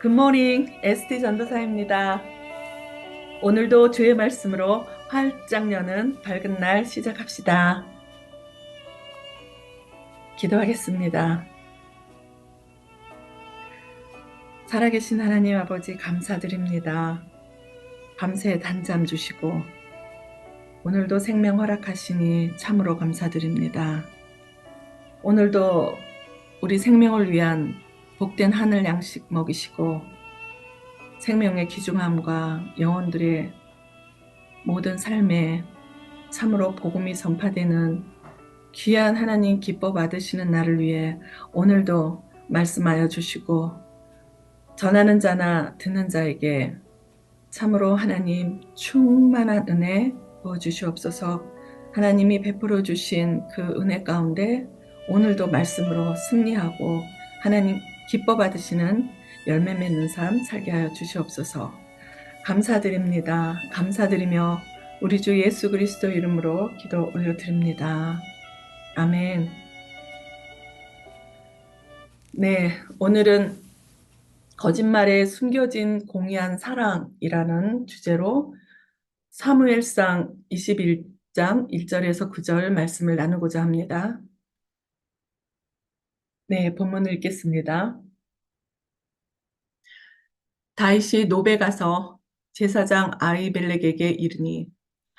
굿모닝, 에스티 전도사입니다. 오늘도 주의 말씀으로 활짝 여는 밝은 날 시작합시다. 기도하겠습니다. 살아계신 하나님 아버지 감사드립니다. 밤새 단잠 주시고 오늘도 생명 허락하시니 참으로 감사드립니다. 오늘도 우리 생명을 위한 복된 하늘 양식 먹이시고 생명의 귀중함과 영혼들의 모든 삶에 참으로 복음이 전파되는 귀한 하나님 기뻐 받으시는 날을 위해 오늘도 말씀하여 주시고 전하는 자나 듣는 자에게 참으로 하나님 충만한 은혜 부어주시옵소서. 하나님이 베풀어 주신 그 은혜 가운데 오늘도 말씀으로 승리하고 하나님 기뻐 받으시는 열매 맺는 삶 살게 하여 주시옵소서. 감사드립니다. 감사드리며 우리 주 예수 그리스도 이름으로 기도 올려드립니다. 아멘. 네, 오늘은 거짓말에 숨겨진 공의한 사랑이라는 주제로 사무엘상 21장 1절에서 9절 말씀을 나누고자 합니다. 네, 본문을 읽겠습니다. 다윗이 노베 가서 제사장 아히멜렉에게 이르니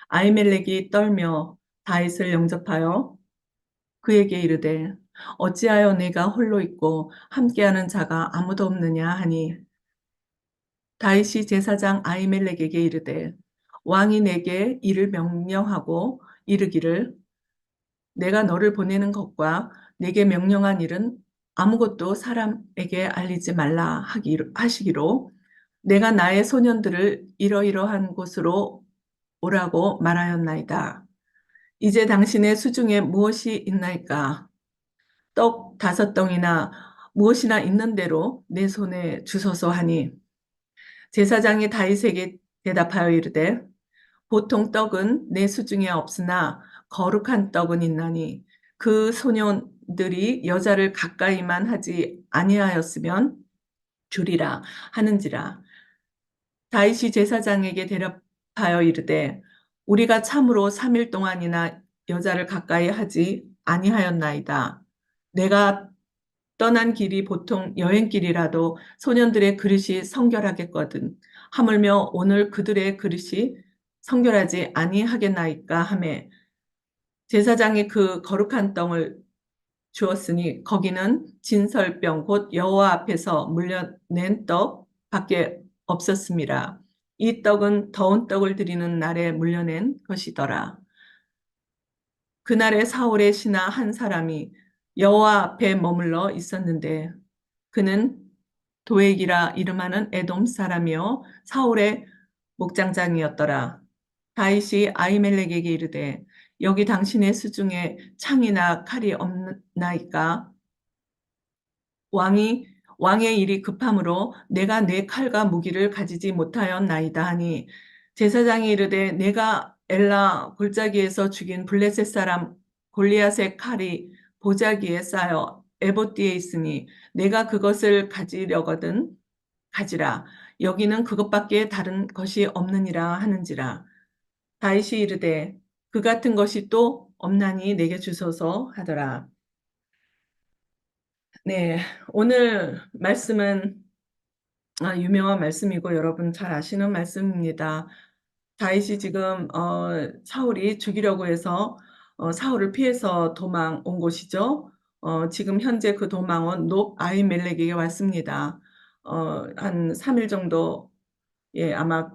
아히멜렉이 떨며 다윗을 영접하여 그에게 이르되 어찌하여 내가 홀로 있고 함께하는 자가 아무도 없느냐 하니 다윗이 제사장 아히멜렉에게 이르되 왕이 내게 이를 명령하고 이르기를 내가 너를 보내는 것과 내게 명령한 일은 아무것도 사람에게 알리지 말라 하시기로 내가 나의 소년들을 이러이러한 곳으로 오라고 말하였나이다. 이제 당신의 수중에 무엇이 있나이까? 떡 5덩이나 무엇이나 있는 대로 내 손에 주소서 하니 제사장이 다윗에게 대답하여 이르되 보통 떡은 내 수중에 없으나 거룩한 떡은 있나니 그 소년들이 여자를 가까이만 하지 아니하였으면 주리라 하는지라. 다윗이 제사장에게 대답하여 이르되 우리가 참으로 3일 동안이나 여자를 가까이 하지 아니하였나이다. 내가 떠난 길이 보통 여행길이라도 소년들의 그릇이 성결하겠거든. 하물며 오늘 그들의 그릇이 성결하지 아니하겠나이까 하매 제사장이 그 거룩한 떡을 주었으니 거기는 진설병 곧 여호와 앞에서 물려낸 떡 밖에 없었습니다. 이 떡은 더운 떡을 드리는 날에 물려낸 것이더라. 그날에 사울의 신하 한 사람이 여호와 앞에 머물러 있었는데 그는 도액이라 이름하는 에돔 사람이요 사울의 목장장이었더라. 다윗이 아히멜렉에게 이르되 여기 당신의 수중에 창이나 칼이 없나이까? 왕의 일이 급함으로 내가 내 칼과 무기를 가지지 못하였나이다 하니 제사장이 이르되 내가 엘라 골짜기에서 죽인 블레셋 사람 골리앗의 칼이 보자기에 쌓여 에봇 뒤에 있으니 내가 그것을 가지려거든 가지라. 여기는 그것밖에 다른 것이 없느니라 하는지라. 다윗이 이르되 그 같은 것이 또 없나니 내게 주소서 하더라. 네, 오늘 말씀은 유명한 말씀이고 여러분 잘 아시는 말씀입니다. 다윗이 지금 사울이 죽이려고 해서 사울을 피해서 도망 온 곳이죠. 지금 현재 그 도망은 높 아히멜렉에게 왔습니다. 한 3일 정도 예, 아마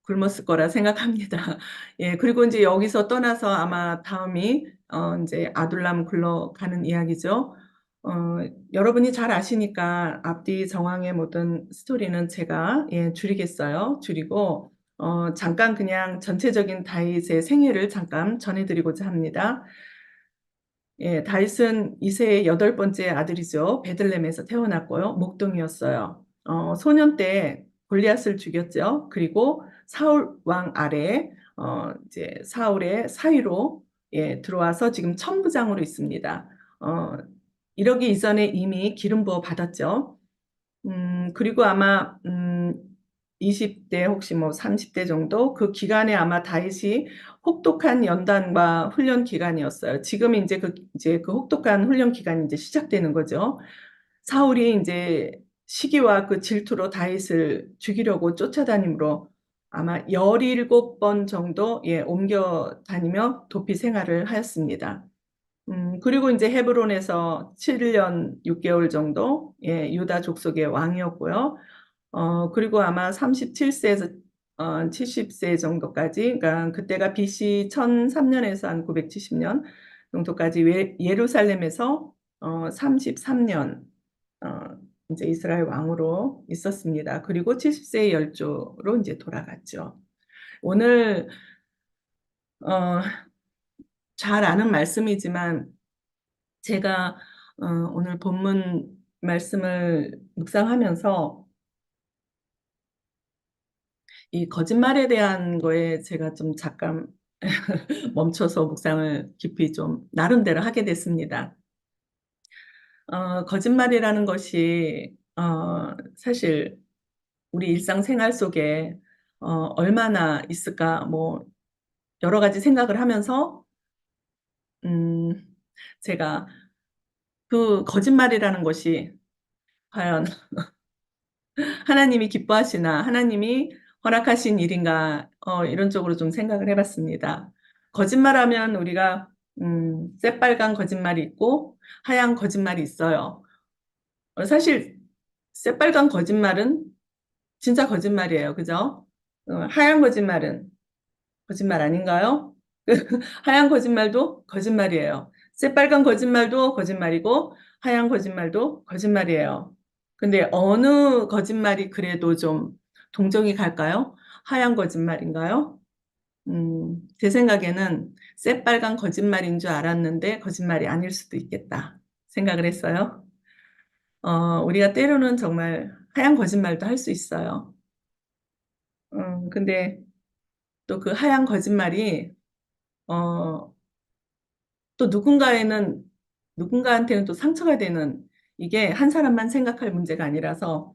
굶었을 거라 생각합니다. 예, 그리고 이제 여기서 떠나서 아마 다음이 이제 아둘람 굴러가는 이야기죠. 어, 여러분이 잘 아시니까 앞뒤 정황의 모든 스토리는 제가 줄이겠어요. 줄이고 잠깐 그냥 전체적인 다윗의 생애를 잠깐 전해드리고자 합니다. 예, 다윗은 이세의 8번째 아들이죠. 베들레헴에서 태어났고요. 목동이었어요. 소년 때 골리앗을 죽였죠. 그리고 사울 왕 아래 이제 사울의 사위로 들어와서 지금 천부장으로 있습니다. 이러기 이전에 이미 기름 부어 받았죠. 그리고 아마 20대 혹시 뭐 30대 정도 그 기간에 아마 다윗이 혹독한 연단과 훈련 기간이었어요. 지금 이제 그 혹독한 훈련 기간이 이제 시작되는 거죠. 사울이 이제 시기와 그 질투로 다윗을 죽이려고 쫓아다니므로 아마 17번 정도 옮겨 다니며 도피 생활을 하였습니다. 그리고 이제 헤브론에서 7년 6개월 정도 유다 족속의 왕이었고요. 그리고 아마 37세에서 70세 정도까지, 그러니까 그때가 BC 1003년에서 한 970년 정도까지 예루살렘에서 33년 이제 이스라엘 왕으로 있었습니다. 그리고 70세의 열조로 이제 돌아갔죠. 오늘 어, 잘 아는 말씀이지만 제가 오늘 본문 말씀을 묵상하면서 이 거짓말에 대한 거에 제가 좀 잠깐 멈춰서 묵상을 깊이 좀 나름대로 하게 됐습니다. 거짓말이라는 것이 사실 우리 일상생활 속에 얼마나 있을까 뭐 여러 가지 생각을 하면서 음, 제가 그 거짓말이라는 것이 과연 하나님이 기뻐하시나 하나님이 허락하신 일인가 이런 쪽으로 좀 생각을 해봤습니다. 거짓말하면 우리가 새빨간 거짓말이 있고 하얀 거짓말이 있어요. 사실 새빨간 거짓말은 진짜 거짓말이에요. 그죠? 하얀 거짓말은 거짓말 아닌가요? 하얀 거짓말도 거짓말이에요. 새빨간 거짓말도 거짓말이고 하얀 거짓말도 거짓말이에요. 근데 어느 거짓말이 그래도 좀 동정이 갈까요? 하얀 거짓말인가요? 제 생각에는 새빨간 거짓말인 줄 알았는데 거짓말이 아닐 수도 있겠다 생각을 했어요. 우리가 때로는 정말 하얀 거짓말도 할 수 있어요. 근데 또 그 하얀 거짓말이 어, 또 누군가한테는 또 상처가 되는 이게 한 사람만 생각할 문제가 아니라서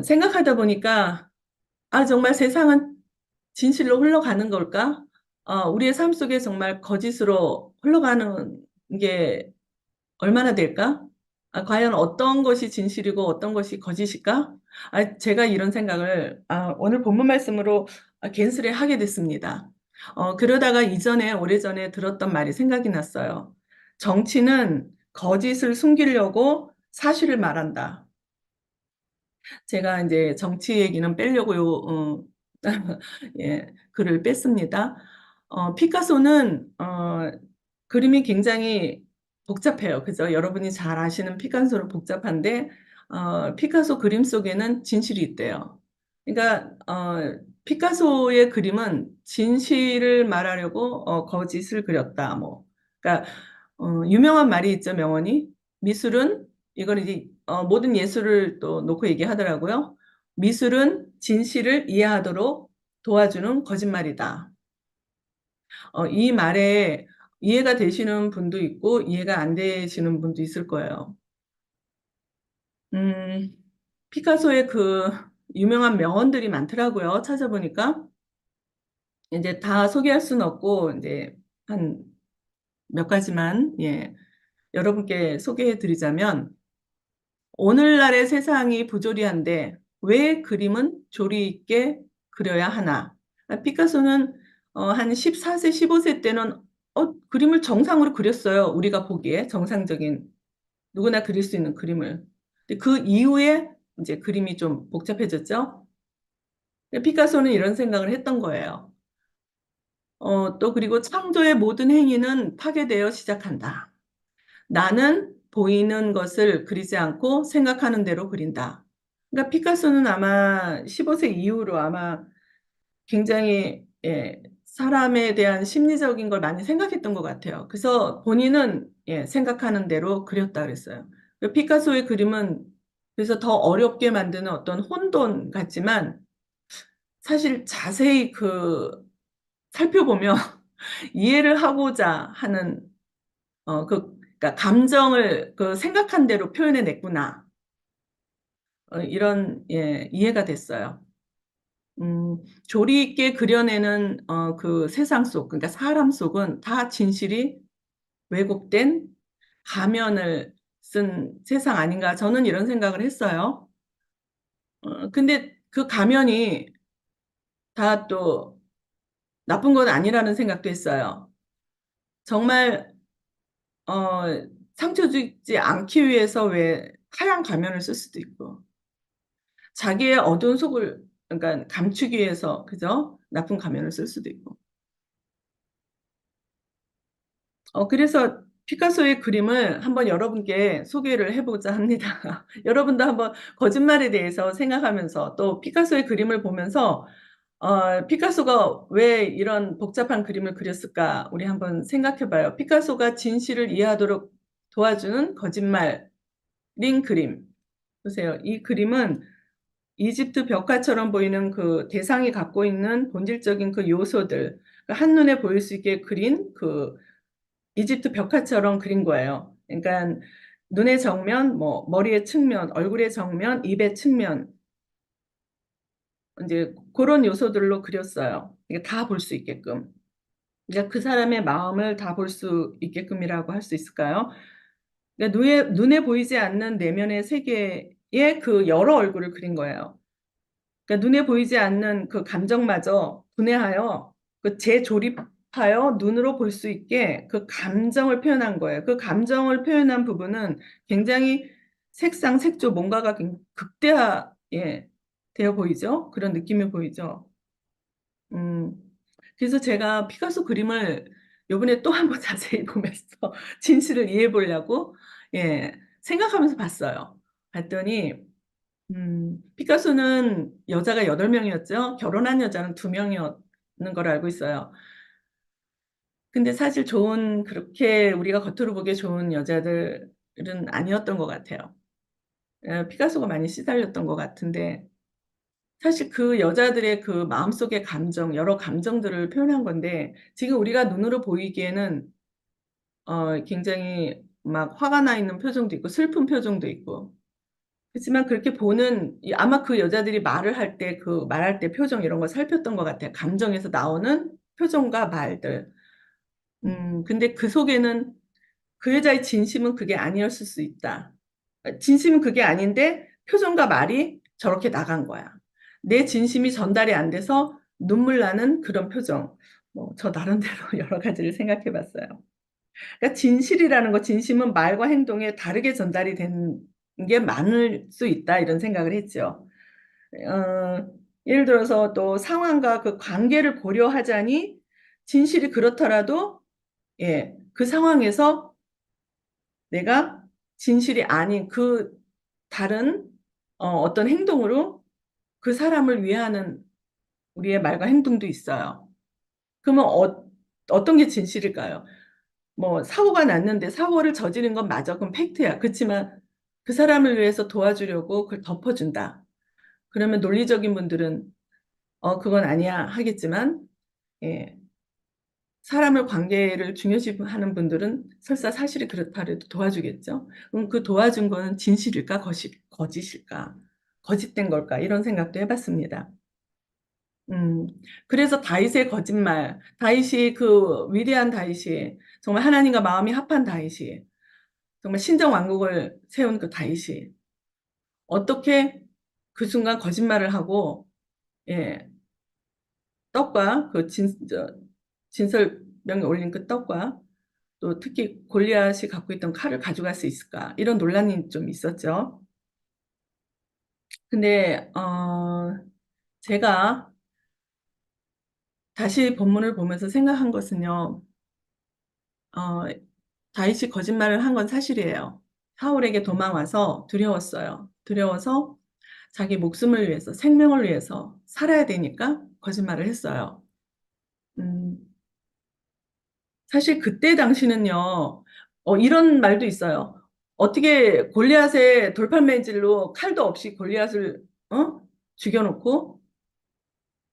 생각하다 보니까 아, 정말 세상은 진실로 흘러가는 걸까? 우리의 삶 속에 정말 거짓으로 흘러가는 게 얼마나 될까? 과연 어떤 것이 진실이고 어떤 것이 거짓일까? 제가 이런 생각을 오늘 본문 말씀으로 괜스레 하게 됐습니다. 그러다가 오래전에 들었던 말이 생각이 났어요. 정치는 거짓을 숨기려고 사실을 말한다. 제가 이제 정치 얘기는 빼려고 글을 뺐습니다. 피카소는 그림이 굉장히 복잡해요. 그죠? 여러분이 잘 아시는 피카소는 복잡한데 피카소 그림 속에는 진실이 있대요. 그러니까 피카소의 그림은 진실을 말하려고 거짓을 그렸다. 뭐, 그러니까 유명한 말이 있죠, 명언이. 미술은 이걸 이제 모든 예술을 또 놓고 얘기하더라고요. 미술은 진실을 이해하도록 도와주는 거짓말이다. 이 말에 이해가 되시는 분도 있고 이해가 안 되시는 분도 있을 거예요. 음, 피카소의 그 유명한 명언들이 많더라고요. 찾아보니까 이제 다 소개할 수는 없고 이제 한 몇 가지만 여러분께 소개해 드리자면 오늘날의 세상이 부조리한데 왜 그림은 조리 있게 그려야 하나? 피카소는 한 14세, 15세 때는 그림을 정상으로 그렸어요. 우리가 보기에 정상적인 누구나 그릴 수 있는 그림을. 근데 그 이후에 이제 그림이 좀 복잡해졌죠. 피카소는 이런 생각을 했던 거예요. 또 그리고 창조의 모든 행위는 파괴되어 시작한다. 나는 보이는 것을 그리지 않고 생각하는 대로 그린다. 그러니까 피카소는 아마 15세 이후로 아마 굉장히 사람에 대한 심리적인 걸 많이 생각했던 것 같아요. 그래서 본인은 생각하는 대로 그렸다 그랬어요. 피카소의 그림은 그래서 더 어렵게 만드는 어떤 혼돈 같지만 사실 자세히 살펴보면 이해를 하고자 하는 그러니까 감정을 그 생각한 대로 표현해 냈구나. 이런 예, 이해가 됐어요. 조리 있게 그려내는 그 세상 속, 그러니까 사람 속은 다 진실이 왜곡된 가면을 쓴 세상 아닌가 저는 이런 생각을 했어요. 근데 그 가면이 다 또 나쁜 건 아니라는 생각도 했어요. 정말 어, 상처 주지 않기 위해서 왜 하얀 가면을 쓸 수도 있고 자기의 어두운 속을 그러니까 감추기 위해서 그죠? 나쁜 가면을 쓸 수도 있고. 그래서 피카소의 그림을 한번 여러분께 소개를 해보자 합니다. 여러분도 한번 거짓말에 대해서 생각하면서 또 피카소의 그림을 보면서 피카소가 왜 이런 복잡한 그림을 그렸을까? 우리 한번 생각해봐요. 피카소가 진실을 이해하도록 도와주는 거짓말인 그림. 보세요. 이 그림은 이집트 벽화처럼 보이는 그 대상이 갖고 있는 본질적인 그 요소들, 한눈에 보일 수 있게 그린 그 이집트 벽화처럼 그린 거예요. 그러니까 눈의 정면, 뭐 머리의 측면, 얼굴의 정면, 입의 측면 이제 그런 요소들로 그렸어요. 이게 다 볼 수 있게끔. 그러니까 그 사람의 마음을 다 볼 수 있게끔이라고 할 수 있을까요? 그러니까 눈에 보이지 않는 내면의 세계의 그 여러 얼굴을 그린 거예요. 그러니까 눈에 보이지 않는 그 감정마저 분해하여 그 재조립하여 눈으로 볼 수 있게 그 감정을 표현한 거예요. 그 감정을 표현한 부분은 굉장히 색상, 색조, 뭔가가 극대화 예, 되어 보이죠? 그런 느낌이 보이죠? 음, 그래서 제가 피카소 그림을 요번에 또 한 번 자세히 보면서 진실을 이해해 보려고 예, 생각하면서 봤어요. 봤더니 피카소는 여자가 8명이었죠. 결혼한 여자는 2명이었는 걸 알고 있어요. 근데 사실 그렇게 우리가 겉으로 보기에 좋은 여자들은 아니었던 것 같아요. 피카소가 많이 시달렸던 것 같은데, 사실 그 여자들의 그 마음속의 감정, 여러 감정들을 표현한 건데, 지금 우리가 눈으로 보이기에는 굉장히 막 화가 나 있는 표정도 있고, 슬픈 표정도 있고, 그렇지만 그렇게 아마 그 여자들이 말할 때 표정 이런 걸 살폈던 것 같아요. 감정에서 나오는 표정과 말들. 근데 그 속에는 그 여자의 진심은 그게 아니었을 수 있다. 진심은 그게 아닌데 표정과 말이 저렇게 나간 거야. 내 진심이 전달이 안 돼서 눈물 나는 그런 표정. 저 나름대로 여러 가지를 생각해 봤어요. 그러니까 진심은 말과 행동에 다르게 전달이 된 게 많을 수 있다 이런 생각을 했죠. 예를 들어서 또 상황과 그 관계를 고려하자니 진실이 그렇더라도 예, 그 상황에서 내가 진실이 아닌 그 다른 어떤 행동으로 그 사람을 위하는 우리의 말과 행동도 있어요. 그러면 어떤 게 진실일까요? 뭐 사고가 났는데 사고를 저지른 건 맞아. 그럼 팩트야. 그렇지만 그 사람을 위해서 도와주려고 그걸 덮어준다. 그러면 논리적인 분들은 그건 아니야 하겠지만 예, 사람을 관계를 중요시하는 분들은 설사 사실이 그렇다 해도 도와주겠죠. 그럼 그 도와준 거는 진실일까 거짓일까? 거짓된 걸까? 이런 생각도 해봤습니다. 음, 그래서 다윗의 거짓말, 다윗이 그 위대한 다윗이 정말 하나님과 마음이 합한 다윗이 정말 신정 왕국을 세운 그 다윗이 어떻게 그 순간 거짓말을 하고 예, 떡과 진설병에 올린 그 떡과 또 특히 골리앗이 갖고 있던 칼을 가져갈 수 있을까? 이런 논란이 좀 있었죠. 근데 제가 다시 본문을 보면서 생각한 것은요. 어, 다윗이 거짓말을 한 건 사실이에요. 사울에게 도망와서 두려웠어요. 두려워서 자기 목숨을 위해서, 생명을 위해서 살아야 되니까 거짓말을 했어요. 음, 사실 그때 당시는요, 이런 말도 있어요. 어떻게 골리앗의 돌팔매질로 칼도 없이 골리앗을, 죽여놓고,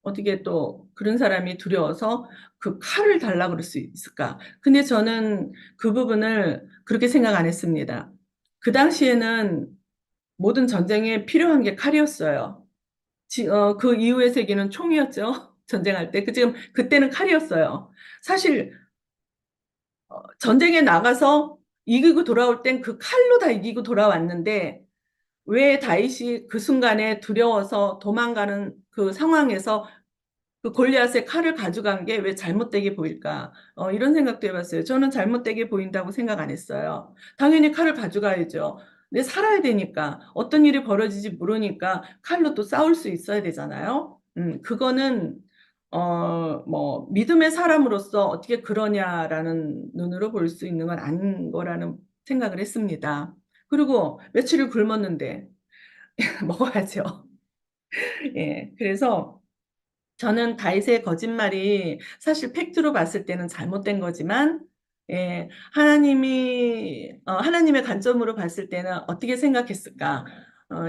어떻게 또 그런 사람이 두려워서 그 칼을 달라고 그럴 수 있을까? 근데 저는 그 부분을 그렇게 생각 안 했습니다. 그 당시에는 모든 전쟁에 필요한 게 칼이었어요. 그 이후의 세계는 총이었죠. 전쟁할 때. 지금 그때는 칼이었어요. 사실 전쟁에 나가서 이기고 돌아올 땐 그 칼로 다 이기고 돌아왔는데 왜 다윗이 그 순간에 두려워서 도망가는 그 상황에서 그 골리앗의 칼을 가져간 게 왜 잘못되게 보일까? 이런 생각도 해봤어요. 저는 잘못되게 보인다고 생각 안 했어요. 당연히 칼을 가져가야죠. 근데 살아야 되니까 어떤 일이 벌어지지 모르니까 칼로 또 싸울 수 있어야 되잖아요. 그거는 뭐 믿음의 사람으로서 어떻게 그러냐라는 눈으로 볼 수 있는 건 아닌 거라는 생각을 했습니다. 그리고 며칠을 굶었는데 먹어야죠. 예, 그래서 저는 다윗의 거짓말이 사실 팩트로 봤을 때는 잘못된 거지만, 예, 하나님의 관점으로 봤을 때는 어떻게 생각했을까?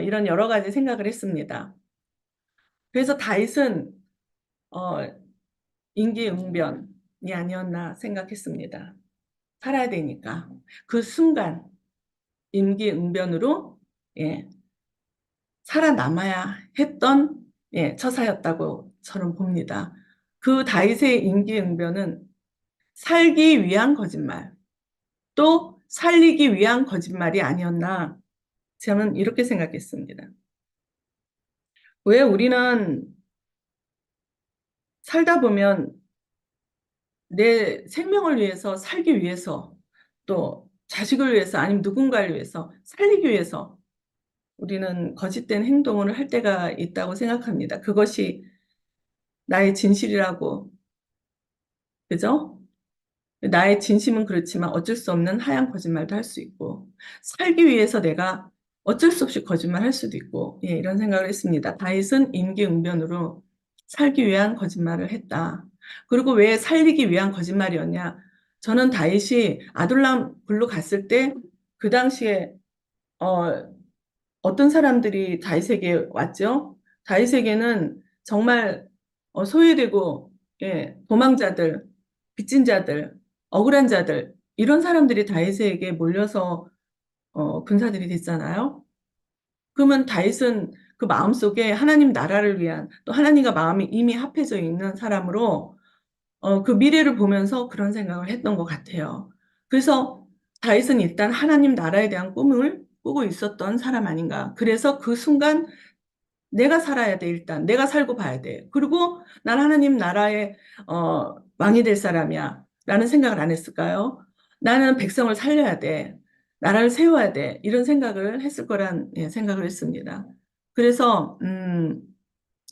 이런 여러 가지 생각을 했습니다. 그래서 다윗은, 어, 임기응변이 아니었나 생각했습니다. 살아야 되니까. 그 순간, 임기응변으로, 예, 살아남아야 했던, 예, 처사였다고 저는 봅니다. 그 다윗의 임기응변은 살기 위한 거짓말, 또 살리기 위한 거짓말이 아니었나 저는 이렇게 생각했습니다. 왜 우리는 살다 보면 내 생명을 위해서 살기 위해서 또 자식을 위해서 아니면 누군가를 위해서 살리기 위해서 우리는 거짓된 행동을 할 때가 있다고 생각합니다. 그것이 나의 진실이라고, 그죠? 나의 진심은 그렇지만 어쩔 수 없는 하얀 거짓말도 할 수 있고, 살기 위해서 내가 어쩔 수 없이 거짓말 할 수도 있고, 예, 이런 생각을 했습니다. 다윗은 임기응변으로 살기 위한 거짓말을 했다. 그리고 왜 살리기 위한 거짓말이었냐? 저는 다윗이 아둘람 굴로 갔을 때, 그 당시에, 어, 어떤 사람들이 다윗에게 왔죠? 다윗에게는 정말 소외되고, 예, 도망자들, 빚진 자들, 억울한 자들, 이런 사람들이 다윗에게 몰려서 군사들이 됐잖아요. 그러면 다윗은 그 마음속에 하나님 나라를 위한 또 하나님과 마음이 이미 합해져 있는 사람으로 그 미래를 보면서 그런 생각을 했던 것 같아요. 그래서 다윗은 일단 하나님 나라에 대한 꿈을 꾸고 있었던 사람 아닌가. 그래서 그 순간 내가 살아야 돼, 일단. 내가 살고 봐야 돼. 그리고 난 하나님 나라의, 왕이 될 사람이야. 라는 생각을 안 했을까요? 나는 백성을 살려야 돼. 나라를 세워야 돼. 이런 생각을 했을 거란, 예, 생각을 했습니다. 그래서,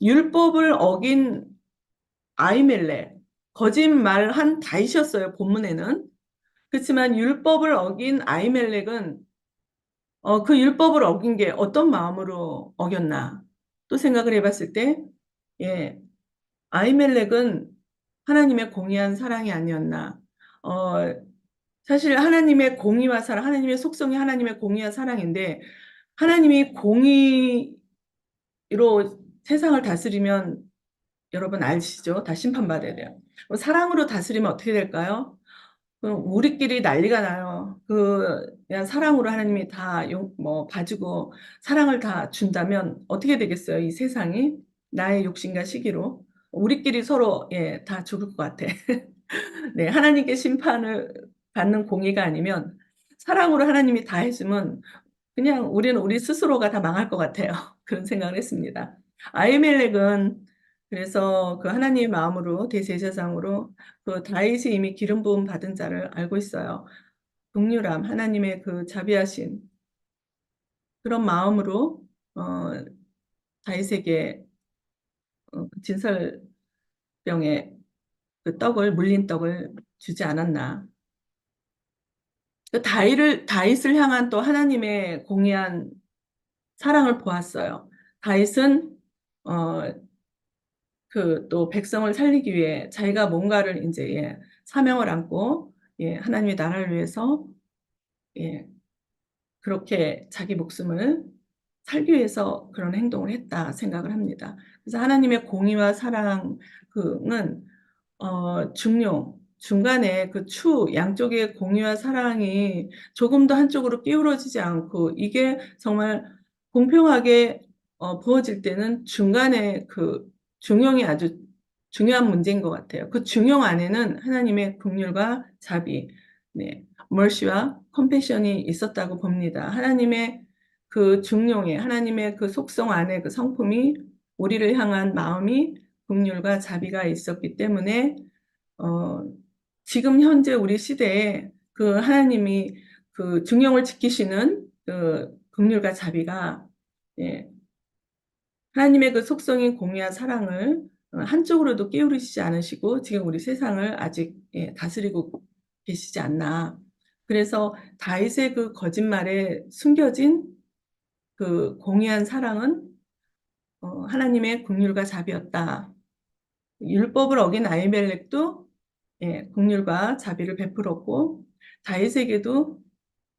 율법을 어긴 아이멜렉, 거짓말한 다윗이었어요, 본문에는. 그렇지만 율법을 어긴 아이멜렉은 그 율법을 어긴 게 어떤 마음으로 어겼나 또 생각을 해봤을 때, 예, 아이멜렉은 하나님의 공의한 사랑이 아니었나. 어, 사실 하나님의 공의와 사랑, 하나님의 속성이 하나님의 공의와 사랑인데, 하나님이 공의로 세상을 다스리면 여러분 아시죠? 다 심판받아야 돼요. 사랑으로 다스리면 어떻게 될까요? 그럼 우리끼리 난리가 나요. 그냥 사랑으로 하나님이 다 봐주고 사랑을 다 준다면 어떻게 되겠어요? 이 세상이 나의 욕심과 시기로 우리끼리 서로 예, 다 죽을 것 같아. 네, 하나님께 심판을 받는 공의가 아니면 사랑으로 하나님이 다 해주면 그냥 우리는 우리 스스로가 다 망할 것 같아요. 그런 생각을 했습니다. 아이멜렉은 그래서 그 하나님의 마음으로 대제사장으로 그 다윗이 이미 기름 부음 받은 자를 알고 있어요. 긍휼함, 하나님의 그 자비하신 그런 마음으로 어, 다윗에게 진설병에 그 떡을 물린 떡을 주지 않았나. 그 다윗을 향한 또 하나님의 공의한 사랑을 보았어요. 다윗은 어, 그 또 백성을 살리기 위해 자기가 뭔가를 이제 예, 사명을 안고 예, 하나님의 나라를 위해서 예, 그렇게 자기 목숨을 살기 위해서 그런 행동을 했다 생각을 합니다. 그래서 하나님의 공의와 사랑은 중간에 그 양쪽의 공의와 사랑이 조금도 한쪽으로 끼우러지지 않고 이게 정말 공평하게 부어질 때는 중간에 그 중용이 아주 중요한 문제인 것 같아요. 그 중용 안에는 하나님의 긍휼과 자비, 네, mercy와 compassion이 있었다고 봅니다. 하나님의 그 중용에 하나님의 그 속성 안에 그 성품이 우리를 향한 마음이 긍휼과 자비가 있었기 때문에 어, 지금 현재 우리 시대에 그 하나님이 그 중용을 지키시는 그 긍휼과 자비가 예, 하나님의 그 속성인 공의와 사랑을 한쪽으로도 끼우르시지 않으시고 지금 우리 세상을 아직 다스리고 계시지 않나. 그래서 다윗의 그 거짓말에 숨겨진 그 공의한 사랑은 하나님의 긍휼과 자비였다. 율법을 어긴 아히멜렉도 긍휼과 자비를 베풀었고 다윗에게도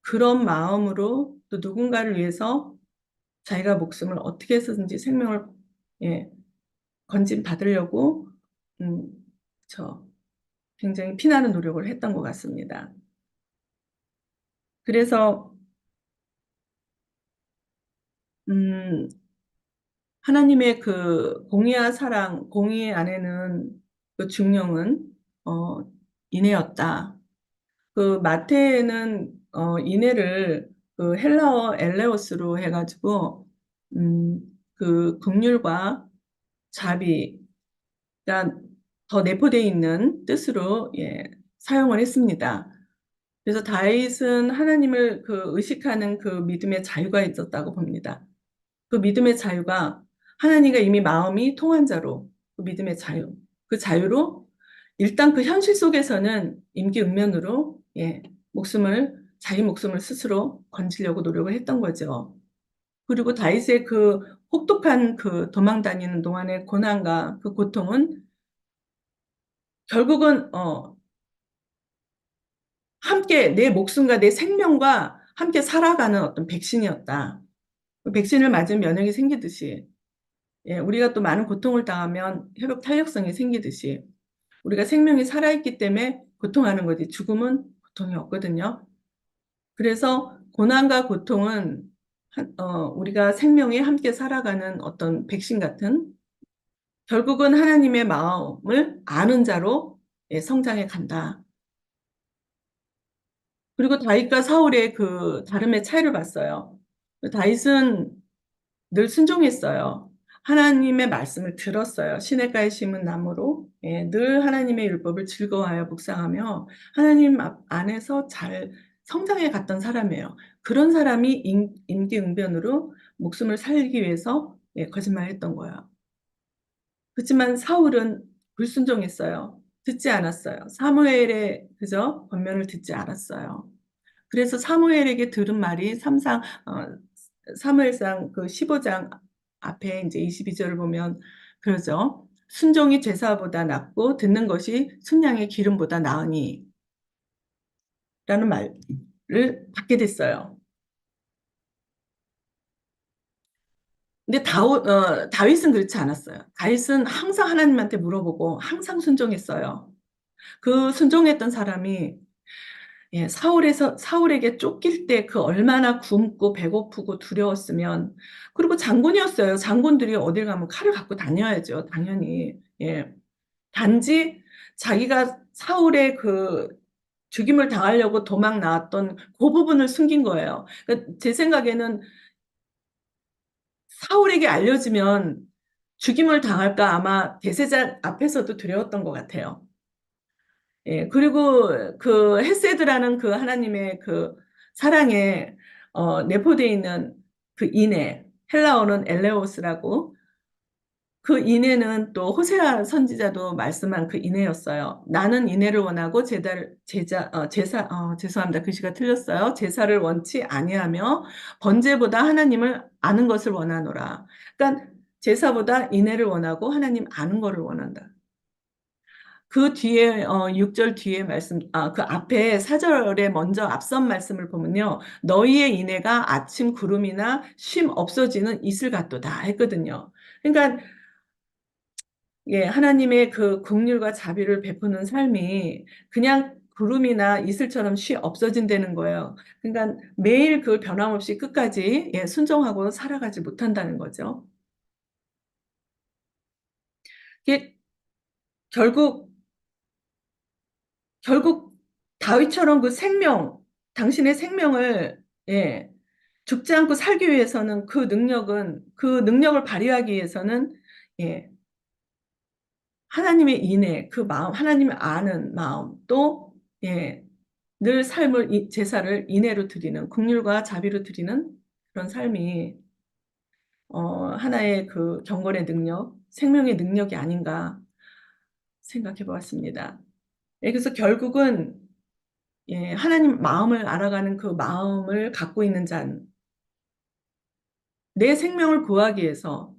그런 마음으로 또 누군가를 위해서 자기가 목숨을 어떻게 해서든지 생명을 예, 건진 받으려고 음, 저 굉장히 피나는 노력을 했던 것 같습니다. 그래서 음, 하나님의 그 공의와 사랑, 공의 안에는 그 중령은 어, 인애였다. 그 마태는 인애를 그 헬라어 엘레오스로 해가지고 음, 그 긍휼과 자비가 더 내포되어 있는 뜻으로 사용을 했습니다. 그래서 다윗은 하나님을 그 의식하는 그 믿음의 자유가 있었다고 봅니다. 그 믿음의 자유가 하나님과 이미 마음이 통한 자로 그 믿음의 자유, 그 자유로 일단 그 현실 속에서는 임기응변으로 자기 목숨을 스스로 건지려고 노력을 했던 거죠. 그리고 다윗의 그 혹독한 그 도망 다니는 동안의 고난과 그 고통은 결국은 함께 내 목숨과 내 생명과 함께 살아가는 어떤 백신이었다. 그 백신을 맞으면 면역이 생기듯이 우리가 또 많은 고통을 당하면 회복 탄력성이 생기듯이 우리가 생명이 살아있기 때문에 고통하는 거지 죽음은 고통이 없거든요. 그래서 고난과 고통은 우리가 생명에 함께 살아가는 어떤 백신 같은 결국은 하나님의 마음을 아는 자로 성장해 간다. 그리고 다윗과 사울의 그 다름의 차이를 봤어요. 다윗은 늘 순종했어요. 하나님의 말씀을 들었어요. 시냇가에 심은 나무로 늘 하나님의 율법을 즐거워하여 묵상하며 하나님 안에서 잘 성장해 갔던 사람이에요. 그런 사람이 임기응변으로 목숨을 살리기 위해서 거짓말했던 거예요. 그렇지만 사울은 불순종했어요. 듣지 않았어요. 사무엘의 그저 권면을 듣지 않았어요. 그래서 사무엘에게 들은 말이 사무엘상 그 15장 앞에 이제 22절을 보면 그러죠. 순종이 제사보다 낫고 듣는 것이 순양의 기름보다 나으니 라는 말을 받게 됐어요. 근데 다윗은 그렇지 않았어요. 다윗은 항상 하나님한테 물어보고 항상 순종했어요. 그 순종했던 사람이 사울에게 쫓길 때 그 얼마나 굶고 배고프고 두려웠으면, 그리고 장군이었어요. 장군들이 어딜 가면 칼을 갖고 다녀야죠. 당연히. 단지 자기가 사울의 그 죽임을 당하려고 도망 나왔던 그 부분을 숨긴 거예요. 그러니까 제 생각에는 사울에게 알려지면 죽임을 당할까 아마 대제사 앞에서도 두려웠던 것 같아요. 그리고 그 헤세드라는 그 하나님의 그 사랑에 내포되어 있는 그 인애, 헬라어는 엘레오스라고 그 인애는 또 호세아 선지자도 말씀한 그 인애였어요. 나는 인애를 원하고 죄송합니다. 글씨가 틀렸어요. 제사를 원치 아니하며 번제보다 하나님을 아는 것을 원하노라. 그러니까 제사보다 인애를 원하고 하나님 아는 것을 원한다. 그 뒤에 6절 뒤에 그 앞에 4절에 먼저 앞선 말씀을 보면요. 너희의 인애가 아침 구름이나 쉼 없어지는 이슬 같도다 했거든요. 그러니까 하나님의 그 긍휼과 자비를 베푸는 삶이 그냥 구름이나 이슬처럼 쉬 없어진다는 거예요. 그러니까 매일 그 변함없이 끝까지 예, 순종하고 살아가지 못한다는 거죠. 이게 결국 결국 다윗처럼 그 생명, 당신의 생명을 예, 죽지 않고 살기 위해서는 그 능력을 발휘하기 위해서는 예, 하나님의 인애, 그 마음, 하나님을 아는 마음, 또 예, 늘 삶을 제사를 인애로 드리는 긍휼과 자비로 드리는 그런 삶이 하나의 그 경건의 능력, 생명의 능력이 아닌가 생각해 보았습니다. 예, 그래서 결국은 예, 하나님 마음을 알아가는 그 마음을 갖고 있는 자는 내 생명을 구하기 위해서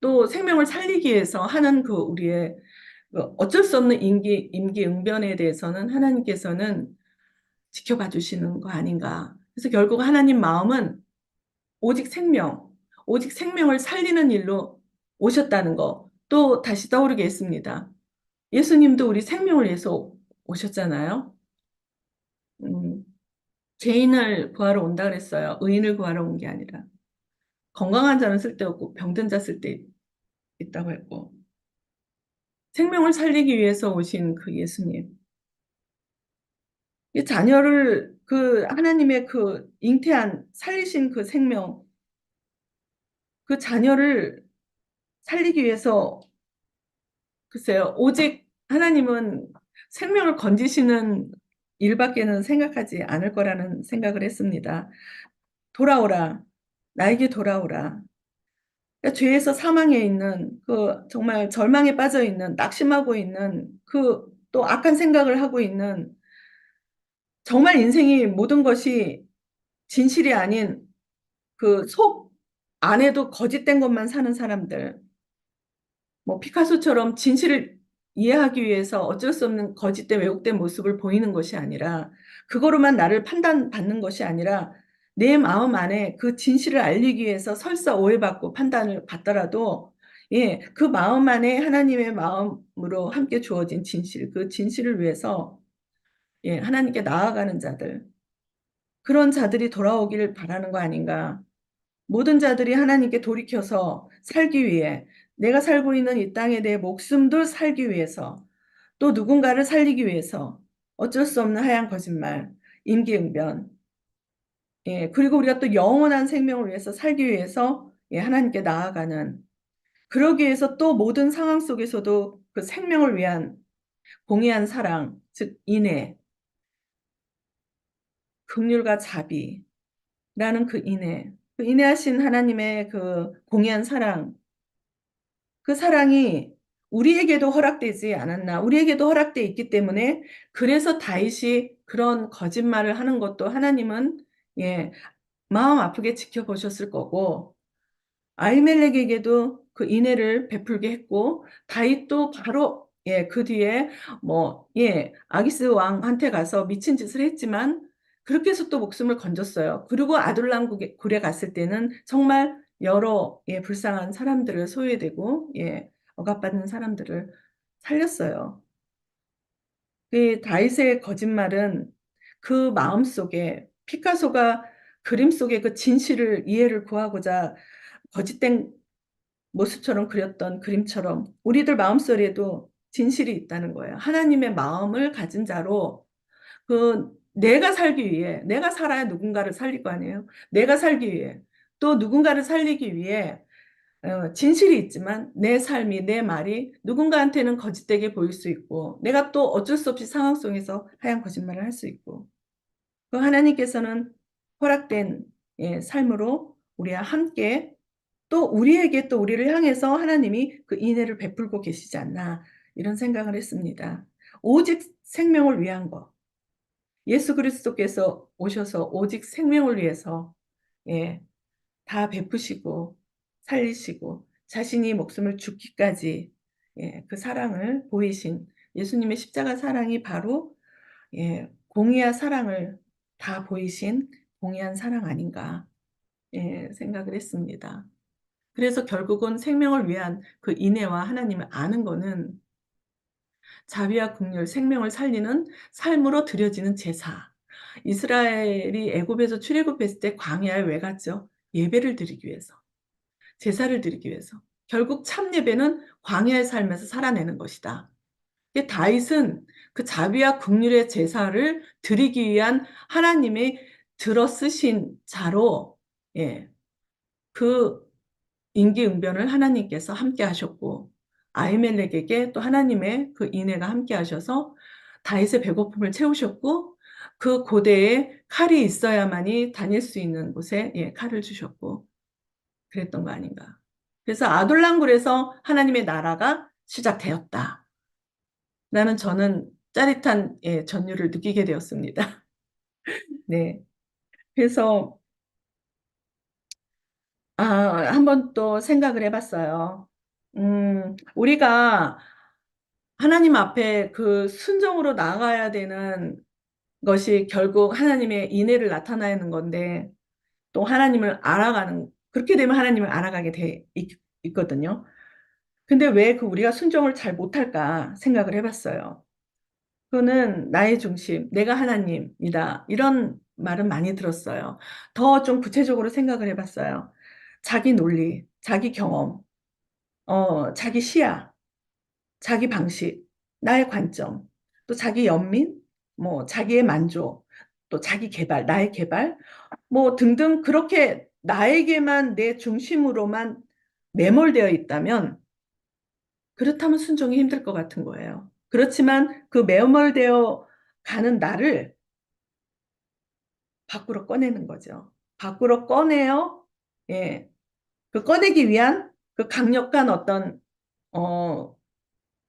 또 생명을 살리기 위해서 하는 그 우리의 그 어쩔 수 없는 임기응변에 대해서는 하나님께서는 지켜봐 주시는 거 아닌가. 그래서 결국 하나님 마음은 오직 생명, 오직 생명을 살리는 일로 오셨다는 거. 또 다시 떠오르게 했습니다. 예수님도 우리 생명을 위해서 오셨잖아요. 음, 죄인을 구하러 온다 그랬어요. 의인을 구하러 온 게 아니라. 건강한 자는 쓸데없고 병든 자 쓸데 있다고 했고. 생명을 살리기 위해서 오신 그 예수님. 이 자녀를 그 하나님의 그 잉태한 살리신 그 생명, 그 자녀를 살리기 위해서 글쎄요. 오직 하나님은 생명을 건지시는 일밖에는 생각하지 않을 거라는 생각을 했습니다. 돌아오라. 나에게 돌아오라. 그러니까 죄에서 사망해 있는 그 정말 절망에 빠져 있는 낙심하고 있는 그 또 악한 생각을 하고 있는 정말 인생이 모든 것이 진실이 아닌 그 속 안에도 거짓된 것만 사는 사람들. 뭐 피카소처럼 진실을 이해하기 위해서 어쩔 수 없는 거짓된 왜곡된 모습을 보이는 것이 아니라 그거로만 나를 판단받는 것이 아니라 내 마음 안에 그 진실을 알리기 위해서 설사 오해받고 판단을 받더라도 예, 그 마음 안에 하나님의 마음으로 함께 주어진 진실, 그 진실을 위해서 예, 하나님께 나아가는 자들, 그런 자들이 돌아오기를 바라는 거 아닌가. 모든 자들이 하나님께 돌이켜서 살기 위해 내가 살고 있는 이 땅에 내 목숨도 살기 위해서 또 누군가를 살리기 위해서 어쩔 수 없는 하얀 거짓말, 임기응변, 예, 그리고 우리가 또 영원한 생명을 위해서 살기 위해서 예, 하나님께 나아가는 그러기 위해서 또 모든 상황 속에서도 그 생명을 위한 공의한 사랑, 즉 인애, 긍휼과 자비라는 그 인애, 그 인애하신 하나님의 그 공의한 사랑 그 사랑이 우리에게도 허락되지 않았나? 우리에게도 허락돼 있기 때문에 그래서 다윗이 그런 거짓말을 하는 것도 하나님은 예, 마음 아프게 지켜보셨을 거고 아히멜렉에게도 그 인애를 베풀게 했고 다윗도 바로 예, 그 뒤에 뭐 예, 아기스 왕한테 가서 미친 짓을 했지만 그렇게 해서 또 목숨을 건졌어요. 그리고 아둘람 굴에 갔을 때는 정말 여러 예, 불쌍한 사람들을 소외되고 예, 억압받는 사람들을 살렸어요. 그 다윗의 거짓말은 그 마음 속에 피카소가 그림 속에 그 진실을 이해를 구하고자 거짓된 모습처럼 그렸던 그림처럼 우리들 마음속에도 진실이 있다는 거예요. 하나님의 마음을 가진 자로 그 내가 살기 위해 내가 살아야 누군가를 살릴 거 아니에요. 내가 살기 위해 또 누군가를 살리기 위해 진실이 있지만 내 삶이 내 말이 누군가한테는 거짓되게 보일 수 있고 내가 또 어쩔 수 없이 상황 속에서 하얀 거짓말을 할 수 있고 그 하나님께서는 허락된 예, 삶으로 우리와 함께 또 우리에게 또 우리를 향해서 하나님이 그 인애를 베풀고 계시지 않나 이런 생각을 했습니다. 오직 생명을 위한 것. 예수 그리스도께서 오셔서 오직 생명을 위해서 예, 다 베푸시고 살리시고 자신이 목숨을 죽기까지 예, 그 사랑을 보이신 예수님의 십자가 사랑이 바로 예, 공의와 사랑을 다 보이신 공의한 사랑 아닌가 예, 생각을 했습니다. 그래서 결국은 생명을 위한 그 인애와 하나님을 아는 거는 자비와 긍휼, 생명을 살리는 삶으로 드려지는 제사. 이스라엘이 애굽에서 출애굽했을 때 광야에 왜 갔죠? 예배를 드리기 위해서, 제사를 드리기 위해서. 결국 참 예배는 광야의 삶에서 살아내는 것이다. 다윗은 그 자비와 긍휼의 제사를 드리기 위한 하나님의 들어쓰신 자로, 예, 그 임기응변을 하나님께서 함께 하셨고, 아히멜렉에게 또 하나님의 그 인애가 함께 하셔서 다윗의 배고픔을 채우셨고, 그 고대에 칼이 있어야만이 다닐 수 있는 곳에, 예, 칼을 주셨고 그랬던 거 아닌가. 그래서 아둘람굴에서 하나님의 나라가 시작되었다. 나는 저는 짜릿한, 예, 전율을 느끼게 되었습니다. 네. 그래서 한번 또 생각을 해봤어요. 우리가 하나님 앞에 그 순종으로 나아가야 되는 것이 결국 하나님의 인애를 나타내는 건데, 또 하나님을 알아가는, 그렇게 되면 하나님을 알아가게 있거든요. 근데 왜 그 우리가 순종을 잘 못할까 생각을 해봤어요. 그거는 나의 중심, 내가 하나님이다. 이런 말은 많이 들었어요. 더 좀 구체적으로 생각을 해봤어요. 자기 논리, 자기 경험, 자기 시야, 자기 방식, 나의 관점, 또 자기 연민, 뭐 자기의 만족, 또 자기 개발, 나의 개발, 뭐 등등 그렇게 나에게만 내 중심으로만 매몰되어 있다면 그렇다면 순종이 힘들 것 같은 거예요. 그렇지만 그 매몰되어 가는 나를 밖으로 꺼내는 거죠. 밖으로 꺼내어, 예, 그 꺼내기 위한 그 강력한 어떤, 어,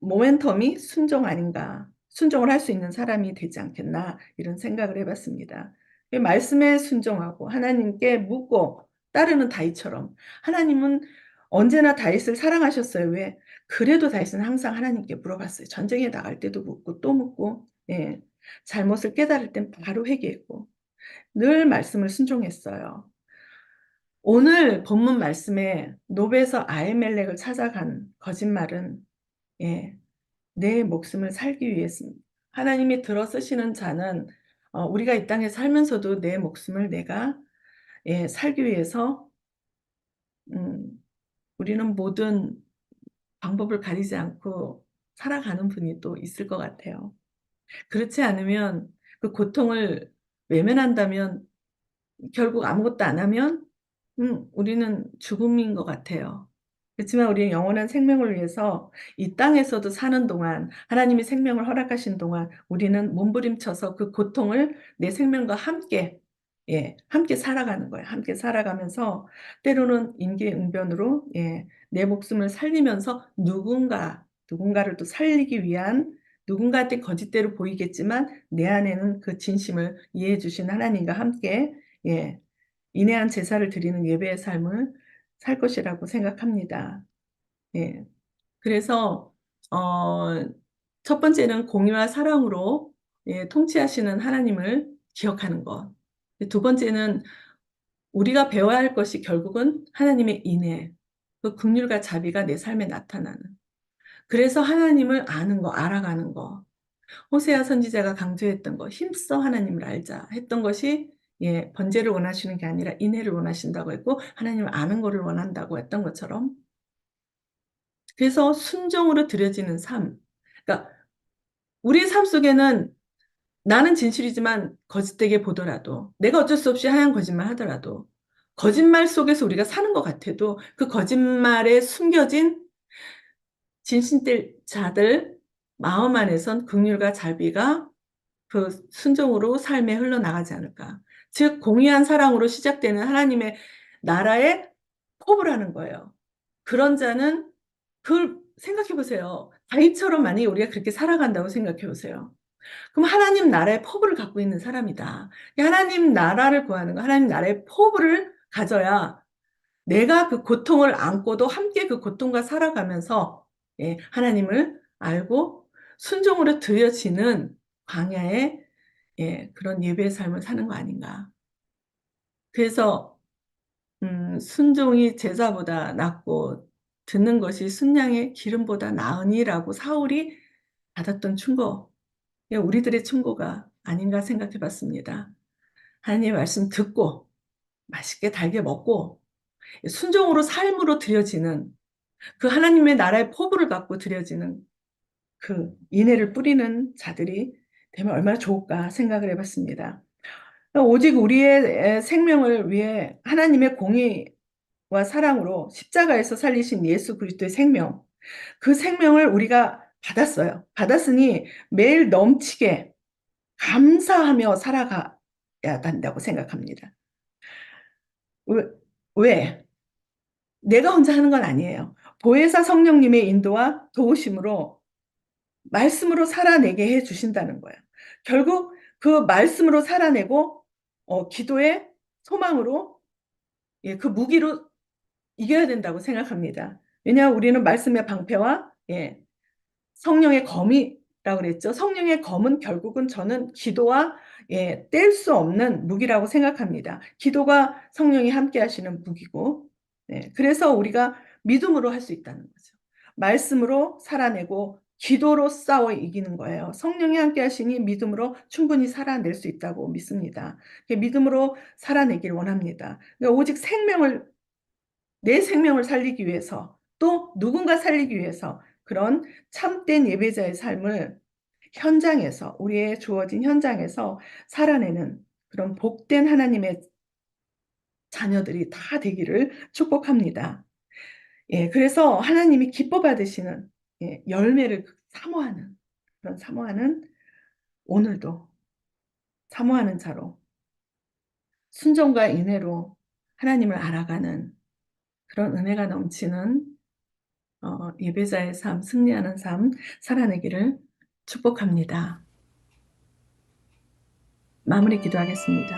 모멘텀이 순종 아닌가. 순종을 할 수 있는 사람이 되지 않겠나. 이런 생각을 해봤습니다. 말씀에 순종하고 하나님께 묻고 따르는 다윗처럼 하나님은 언제나 다윗을 사랑하셨어요. 왜? 그래도 다윗은 항상 하나님께 물어봤어요. 전쟁에 나갈 때도 묻고 또 묻고, 예. 잘못을 깨달을 땐 바로 회개했고 늘 말씀을 순종했어요. 오늘 본문 말씀에 노베에서 아히멜렉을 찾아간 거짓말은, 예, 내 목숨을 살기 위해서입니다. 하나님이 들어 쓰시는 자는 우리가 이 땅에 살면서도 내 목숨을 내가, 예, 살기 위해서 우리는 모든 방법을 가리지 않고 살아가는 분이 또 있을 것 같아요. 그렇지 않으면 그 고통을 외면한다면 결국 아무것도 안 하면 우리는 죽음인 것 같아요. 그렇지만 우리는 영원한 생명을 위해서 이 땅에서도 사는 동안 하나님이 생명을 허락하신 동안 우리는 몸부림쳐서 그 고통을 내 생명과 함께, 예, 함께 살아가는 거예요. 함께 살아가면서 때로는 임기응변으로, 예, 내 목숨을 살리면서 누군가를 또 살리기 위한 누군가한테 거짓대로 보이겠지만 내 안에는 그 진심을 이해해 주신 하나님과 함께, 예, 인내한 제사를 드리는 예배의 삶을 살 것이라고 생각합니다. 예. 그래서, 어, 첫 번째는 공의와 사랑으로, 예, 통치하시는 하나님을 기억하는 것. 두 번째는 우리가 배워야 할 것이 결국은 하나님의 인애, 그 긍휼과 자비가 내 삶에 나타나는. 그래서 하나님을 아는 거, 알아가는 거. 호세아 선지자가 강조했던 거, 힘써 하나님을 알자 했던 것이, 예, 번제를 원하시는 게 아니라 인애를 원하신다고 했고 하나님을 아는 거를 원한다고 했던 것처럼, 그래서 순종으로 드려지는 삶. 그러니까 우리의 삶 속에는 나는 진실이지만 거짓되게 보더라도, 내가 어쩔 수 없이 하얀 거짓말 하더라도, 거짓말 속에서 우리가 사는 것 같아도 그 거짓말에 숨겨진 진실될 자들 마음 안에선 긍휼과 자비가 그 순종으로 삶에 흘러나가지 않을까. 즉, 공의한 사랑으로 시작되는 하나님의 나라에 포부라는 거예요. 그런 자는, 그걸 생각해 보세요. 다윗처럼 만약에 우리가 그렇게 살아간다고 생각해 보세요. 그럼 하나님 나라의 포부를 갖고 있는 사람이다. 하나님 나라를 구하는 거, 하나님 나라의 포부를 가져야 내가 그 고통을 안고도 함께 그 고통과 살아가면서, 예, 하나님을 알고 순종으로 드려지는 광야의, 예, 그런 예배의 삶을 사는 거 아닌가. 그래서 순종이 제사보다 낫고 듣는 것이 순양의 기름보다 나으니라고 사울이 받았던 충고, 우리들의 충고가 아닌가 생각해 봤습니다. 하나님의 말씀 듣고 맛있게 달게 먹고 순종으로 삶으로 드려지는 그 하나님의 나라의 포부를 갖고 드려지는 그 인애를 뿌리는 자들이 되면 얼마나 좋을까 생각을 해봤습니다. 오직 우리의 생명을 위해 하나님의 공의와 사랑으로 십자가에서 살리신 예수 그리스도의 생명, 그 생명을 우리가 받았어요. 받았으니 매일 넘치게 감사하며 살아가야 한다고 생각합니다. 왜? 왜? 내가 혼자 하는 건 아니에요. 보혜사 성령님의 인도와 도우심으로 말씀으로 살아내게 해 주신다는 거예요. 결국 그 말씀으로 살아내고 기도의 소망으로 그 무기로 이겨야 된다고 생각합니다. 왜냐하면 우리는 말씀의 방패와 성령의 검이라고 그랬죠. 성령의 검은 결국은 저는 기도와 뗄 수 없는 무기라고 생각합니다. 기도가 성령이 함께 하시는 무기고, 그래서 우리가 믿음으로 할 수 있다는 거죠. 말씀으로 살아내고 기도로 싸워 이기는 거예요. 성령이 함께 하시니 믿음으로 충분히 살아낼 수 있다고 믿습니다. 믿음으로 살아내길 원합니다. 그러니까 오직 내 생명을 살리기 위해서 또 누군가 살리기 위해서 그런 참된 예배자의 삶을 현장에서 우리의 주어진 현장에서 살아내는 그런 복된 하나님의 자녀들이 다 되기를 축복합니다. 그래서 하나님이 기뻐 받으시는 열매를 사모하는 그런 사모하는 오늘도 사모하는 자로 순종과 인애로 하나님을 알아가는 그런 은혜가 넘치는 예배자의 삶, 승리하는 삶 살아내기를 축복합니다. 마무리 기도하겠습니다.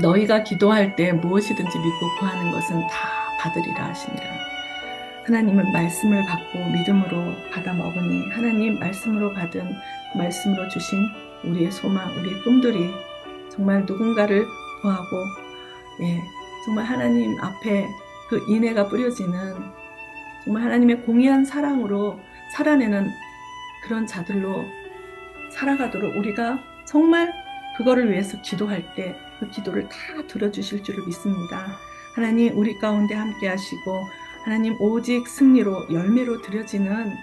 너희가 기도할 때 무엇이든지 믿고 구하는 것은 다 받으리라 하시니라. 하나님은 말씀을 받고 믿음으로 받아 먹으니 하나님 말씀으로 받은 말씀으로 주신 우리의 소망, 우리의 꿈들이 정말 누군가를 구하고 정말 하나님 앞에 그 인애가 뿌려지는 정말 하나님의 공의한 사랑으로 살아내는 그런 자들로 살아가도록 우리가 정말 그거를 위해서 기도할 때 그 기도를 다 들어주실 줄을 믿습니다. 하나님 우리 가운데 함께 하시고 하나님 오직 승리로 열매로 드려지는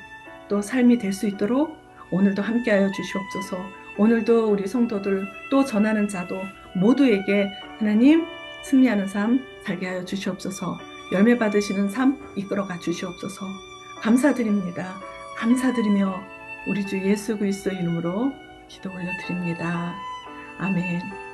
또 삶이 될 수 있도록 오늘도 함께하여 주시옵소서. 오늘도 우리 성도들 또 전하는 자도 모두에게 하나님 승리하는 삶 살게 하여 주시옵소서. 열매 받으시는 삶 이끌어가 주시옵소서. 감사드립니다. 감사드리며 우리 주 예수 그리스도 이름으로 기도 올려드립니다. 아멘.